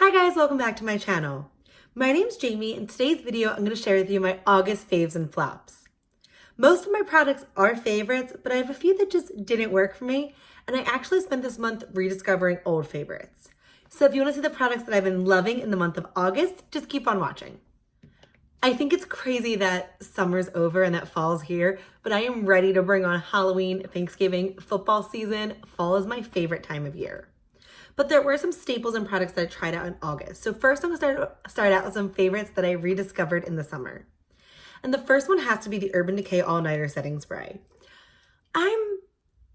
Hi guys, welcome back to my channel. My name's Jamie. In today's video, I'm going to share with you my August faves and flops. Most of my products are favorites, but I have a few that just didn't work for me, and I actually spent this month rediscovering old favorites. So if you want to see the products that I've been loving in the month of August, just keep on watching. I think it's crazy that summer's over and that fall's here, but I am ready to bring on Halloween, Thanksgiving, football season. Fall is my favorite time of year. But there were some staples and products that I tried out in August. So first I'm gonna start out with some favorites that I rediscovered in the summer. And the first one has to be the Urban Decay All-Nighter Setting Spray. I'm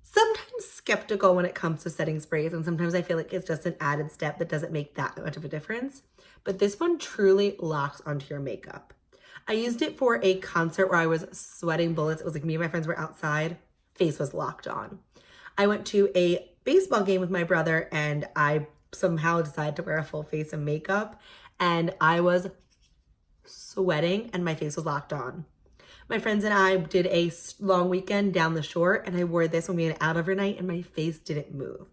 sometimes skeptical when it comes to setting sprays, and sometimes I feel like it's just an added step that doesn't make that much of a difference. But this one truly locks onto your makeup. I used it for a concert where I was sweating bullets. It was like me and my friends were outside, face was locked on. I went to a baseball game with my brother and I somehow decided to wear a full face of makeup and I was sweating and my face was locked on. My friends and I did a long weekend down the shore and I wore this when we went out overnight and my face didn't move.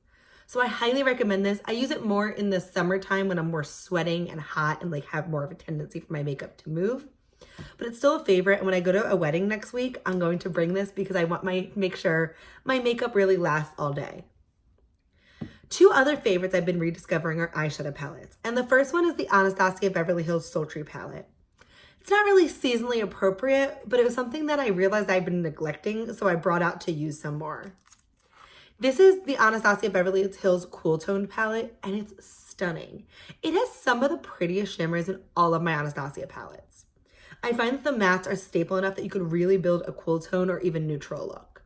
So I highly recommend this. I use it more in the summertime when I'm more sweating and hot and like have more of a tendency for my makeup to move. But it's still a favorite, and when I go to a wedding next week, I'm going to bring this because I want make sure my makeup really lasts all day. Two other favorites I've been rediscovering are eyeshadow palettes, and the first one is the Anastasia Beverly Hills Sultry palette. It's not really seasonally appropriate, but it was something that I realized I've been neglecting, so I brought out to use some more. This is the Anastasia Beverly Hills Cool Toned palette, and it's stunning. It has some of the prettiest shimmers in all of my Anastasia palettes. I find that the mattes are staple enough that you could really build a cool tone or even neutral look.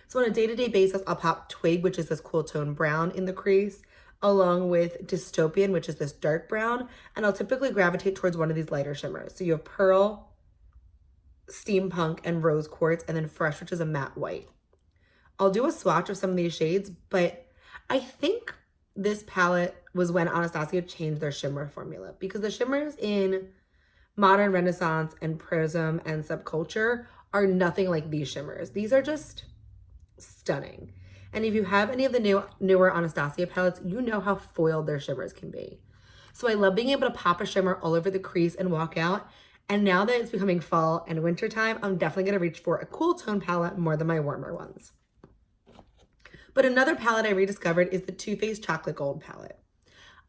So on a day-to-day basis, I'll pop Twig, which is this cool tone brown in the crease, along with Dystopian, which is this dark brown, and I'll typically gravitate towards one of these lighter shimmers. So you have Pearl, Steampunk, and Rose Quartz, and then Fresh, which is a matte white. I'll do a swatch of some of these shades, but I think this palette was when Anastasia changed their shimmer formula because the shimmers in Modern Renaissance and Prism and Subculture are nothing like these shimmers. These are just stunning. And if you have any of the newer Anastasia palettes, you know how foiled their shimmers can be. So I love being able to pop a shimmer all over the crease and walk out. And now that it's becoming fall and winter time, I'm definitely gonna reach for a cool tone palette more than my warmer ones. But another palette I rediscovered is the Too Faced Chocolate Gold palette.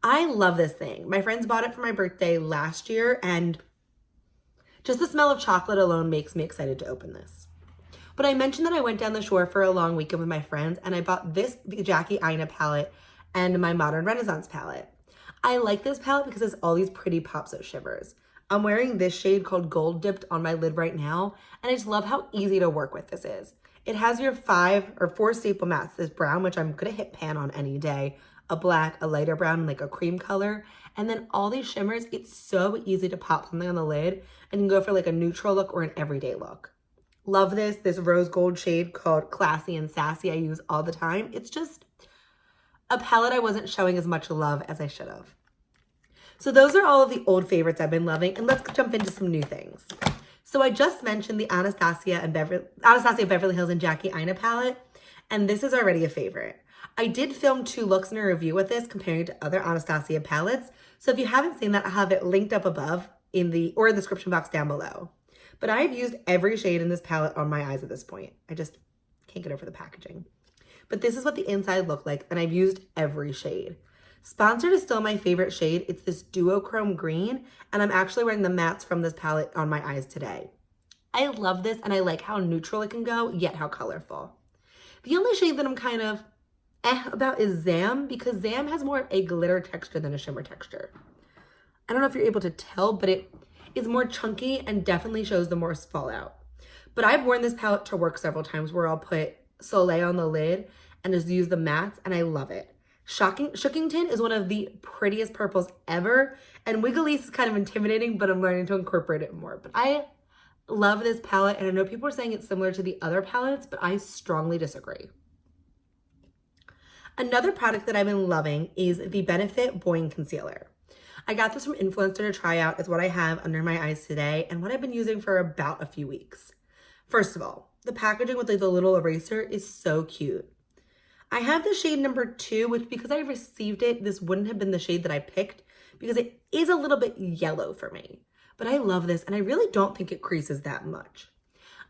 I love this thing. My friends bought it for my birthday last year and just the smell of chocolate alone makes me excited to open this. But I mentioned that I went down the shore for a long weekend with my friends and I bought the Jackie Aina palette and my Modern Renaissance palette. I like this palette because it's all these pretty pops of shimmers. I'm wearing this shade called Gold Dipped on my lid right now, and I just love how easy to work with this is. It has your 5 or 4 staple mattes, this brown, which I'm gonna hit pan on any day, a black, a lighter brown, and like a cream color. And then all these shimmers, it's so easy to pop something on the lid and you can go for like a neutral look or an everyday look. Love this rose gold shade called Classy and Sassy I use all the time. It's just a palette I wasn't showing as much love as I should have. So those are all of the old favorites I've been loving, and let's jump into some new things. So I just mentioned the Anastasia Beverly Hills and Jackie Aina palette, and this is already a favorite. I did film 2 looks in a review with this comparing to other Anastasia palettes. So if you haven't seen that, I'll have it linked up above in the description box down below. But I've used every shade in this palette on my eyes at this point. I just can't get over the packaging. But this is what the inside looked like, and I've used every shade. Sponsored is still my favorite shade. It's this duochrome green, and I'm actually wearing the mattes from this palette on my eyes today. I love this, and I like how neutral it can go, yet how colorful. The only shade that I'm kind of about is Zam, because Zam has more of a glitter texture than a shimmer texture. I don't know if you're able to tell, but it is more chunky and definitely shows the more fallout. But I've worn this palette to work several times where I'll put Soleil on the lid and just use the mattes, and I love it. Shookington is one of the prettiest purples ever, and Wigglese is kind of intimidating, but I'm learning to incorporate it more. But I love this palette, and I know people are saying it's similar to the other palettes, but I strongly disagree. Another product that I've been loving is the Benefit Boing Concealer. I got this from Influencer to try out. It's what I have under my eyes today and what I've been using for about a few weeks. First of all, the packaging with like the little eraser is so cute. I have the shade number 2, which because I received it, this wouldn't have been the shade that I picked because it is a little bit yellow for me. But I love this, and I really don't think it creases that much.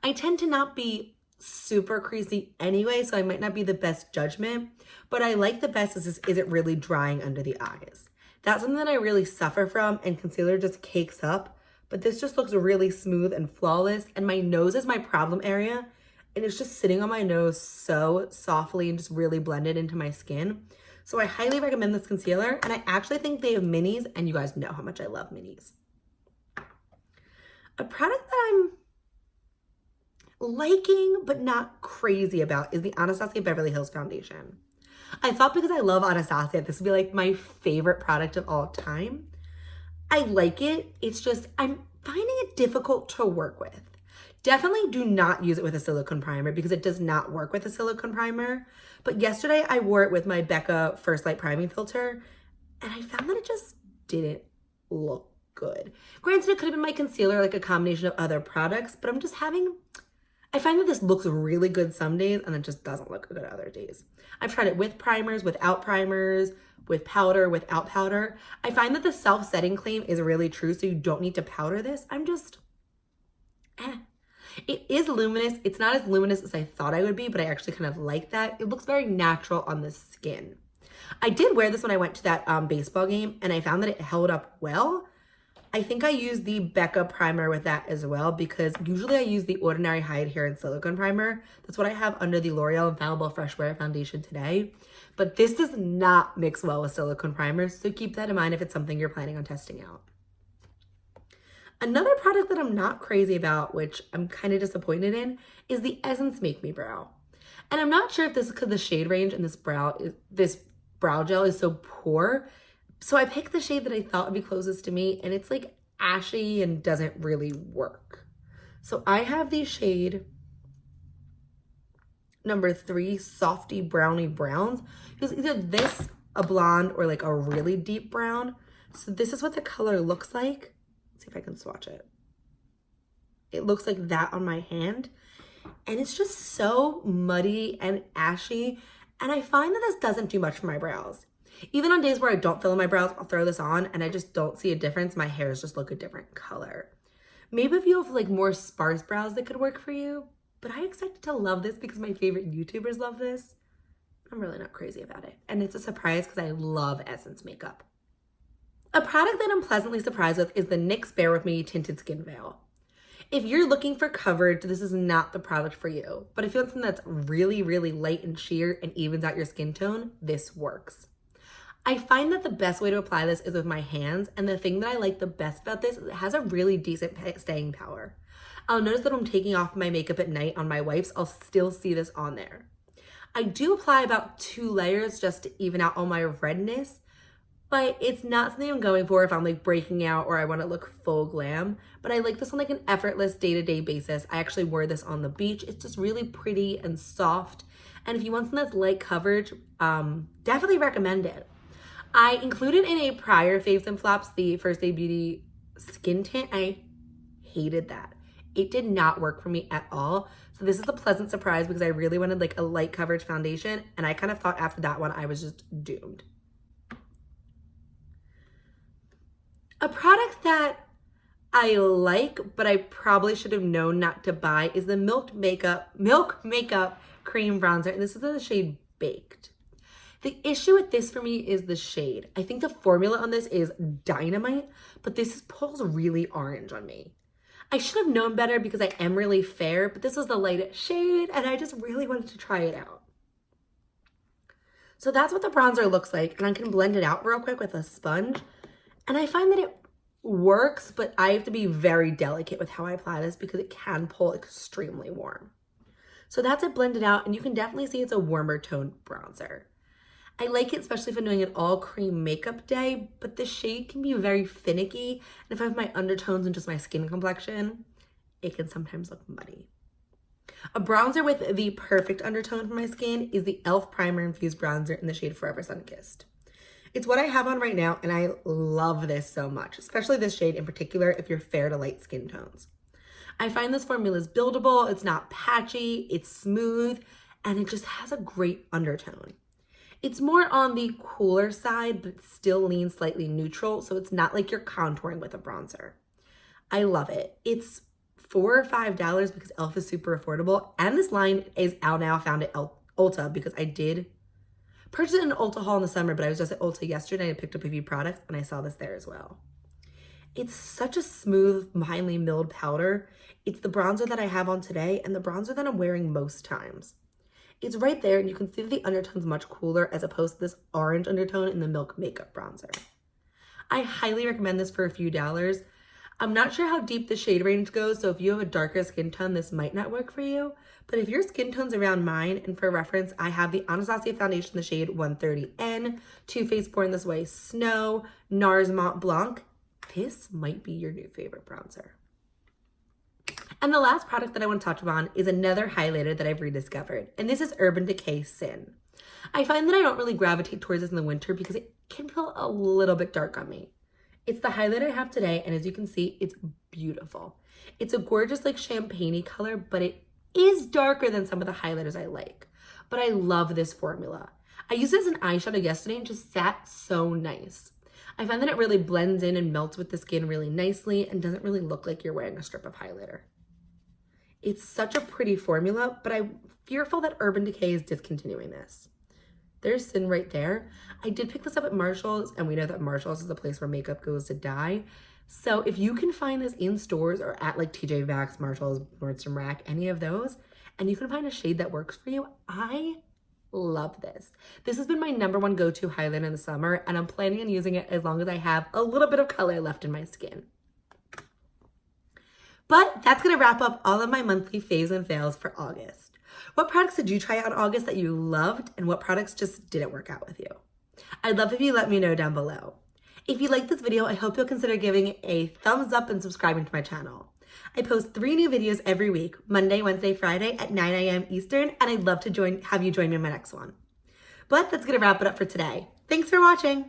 I tend to not be super creasy anyway, so I might not be the best judgment, but I like the best is it really drying under the eyes? That's something that I really suffer from, and concealer just cakes up, but this just looks really smooth and flawless, and my nose is my problem area, and it's just sitting on my nose so softly and just really blended into my skin. So I highly recommend this concealer, and I actually think they have minis, and you guys know how much I love minis. A product that I'm liking but not crazy about is the Anastasia Beverly Hills foundation. I thought because I love Anastasia, this would be like my favorite product of all time. I like it. It's just, I'm finding it difficult to work with. Definitely do not use it with a silicone primer because it does not work with a silicone primer. But yesterday I wore it with my Becca First Light Priming Filter, and I found that it just didn't look good. Granted, it could have been my concealer, like a combination of other products, but I find that this looks really good some days and then just doesn't look good other days. I've tried it with primers, without primers, with powder, without powder. I find that the self-setting claim is really true, so you don't need to powder this. I'm just, It is luminous. It's not as luminous as I thought I would be, but I actually kind of like that. It looks very natural on the skin. I did wear this when I went to that baseball game, and I found that it held up well. I think I used the Becca primer with that as well, because usually I use the Ordinary High Adherence Silicone Primer. That's what I have under the L'Oreal Infallible Fresh Wear Foundation today. But this does not mix well with silicone primers, so keep that in mind if it's something you're planning on testing out. Another product that I'm not crazy about, which I'm kind of disappointed in, is the Essence Make Me Brow. And I'm not sure if this is because the shade range in this brow gel is so poor. So I picked the shade that I thought would be closest to me, and it's like ashy and doesn't really work. So I have the shade number 3, Softy Brownie Browns, because either this, a blonde, or like a really deep brown. So this is what the color looks like. Let's see if I can swatch it. It looks like that on my hand, and it's just so muddy and ashy, and I find that this doesn't do much for my brows. Even on days where I don't fill in my brows, I'll throw this on and I just don't see a difference. My hairs just look a different color. Maybe if you have like more sparse brows, that could work for you, but I expected to love this because my favorite YouTubers love this. I'm really not crazy about it. And it's a surprise because I love Essence makeup. A product that I'm pleasantly surprised with is the NYX Bear With Me Tinted Skin Veil. If you're looking for coverage, this is not the product for you. But if you want something that's really, really light and sheer and evens out your skin tone, this works. I find that the best way to apply this is with my hands, and the thing that I like the best about this is it has a really decent staying power. I'll notice that when I'm taking off my makeup at night on my wipes, I'll still see this on there. I do apply about 2 layers just to even out all my redness, but it's not something I'm going for if I'm like breaking out or I want to look full glam. But I like this on like an effortless day-to-day basis. I actually wore this on the beach. It's just really pretty and soft. And if you want something that's light coverage, definitely recommend it. I included in a prior Faves and Flops the First Aid Beauty skin tint. I hated that. It did not work for me at all. So this is a pleasant surprise because I really wanted like a light coverage foundation, and I kind of thought after that one I was just doomed. A product that I like, but I probably should have known not to buy, is the Milk Makeup Cream Bronzer, and this is in the shade Baked. The issue with this for me is the shade. I think the formula on this is dynamite, but this pulls really orange on me. I should have known better because I am really fair, but this was the lightest shade, and I just really wanted to try it out. So that's what the bronzer looks like, and I can blend it out real quick with a sponge. And I find that it works, but I have to be very delicate with how I apply this because it can pull extremely warm. So that's it blended out, and you can definitely see it's a warmer toned bronzer. I like it, especially if I'm doing an all cream makeup day, but the shade can be very finicky. And if I have my undertones and just my skin complexion, it can sometimes look muddy. A bronzer with the perfect undertone for my skin is the e.l.f. Primer Infused Bronzer in the shade Forever Sun-Kissed. It's what I have on right now, and I love this so much, especially this shade in particular if you're fair to light skin tones. I find this formula is buildable, it's not patchy, it's smooth, and it just has a great undertone. It's more on the cooler side, but still leans slightly neutral, so it's not like you're contouring with a bronzer. I love it. It's $4 or $5 because e.l.f. is super affordable, and this line is out now. I found it at Ulta because I did purchase it in an Ulta haul in the summer, but I was just at Ulta yesterday and I picked up a few products, and I saw this there as well. It's such a smooth, finely milled powder. It's the bronzer that I have on today and the bronzer that I'm wearing most times. It's right there, and you can see that the undertone's much cooler as opposed to this orange undertone in the Milk Makeup bronzer. I highly recommend this for a few dollars. I'm not sure how deep the shade range goes, so if you have a darker skin tone, this might not work for you. But if your skin tone's around mine, and for reference, I have the Anastasia foundation in the shade 130N, Too Faced Born This Way Snow, NARS Mont Blanc, this might be your new favorite bronzer. And the last product that I want to touch upon is another highlighter that I've rediscovered, and this is Urban Decay Sin. I find that I don't really gravitate towards this in the winter because it can feel a little bit dark on me. It's the highlighter I have today, and as you can see, it's beautiful. It's a gorgeous like champagne-y color, but it is darker than some of the highlighters I like. But I love this formula. I used it as an eyeshadow yesterday and just sat so nice. I find that it really blends in and melts with the skin really nicely and doesn't really look like you're wearing a strip of highlighter. It's such a pretty formula, but I'm fearful that Urban Decay is discontinuing this. There's Sin right there. I did pick this up at Marshall's, and we know that Marshall's is the place where makeup goes to die. So if you can find this in stores or at like TJ Maxx, Marshall's, Nordstrom Rack, any of those, and you can find a shade that works for you, I love this. This has been my #1 go-to highlighter in the summer, and I'm planning on using it as long as I have a little bit of color left in my skin. But that's gonna wrap up all of my monthly faves and fails for August. What products did you try out in August that you loved, and what products just didn't work out with you? I'd love if you let me know down below. If you liked this video, I hope you'll consider giving it a thumbs up and subscribing to my channel. I post 3 new videos every week, Monday, Wednesday, Friday at 9 a.m. Eastern, and I'd love to have you join me in my next one. But that's gonna wrap it up for today. Thanks for watching.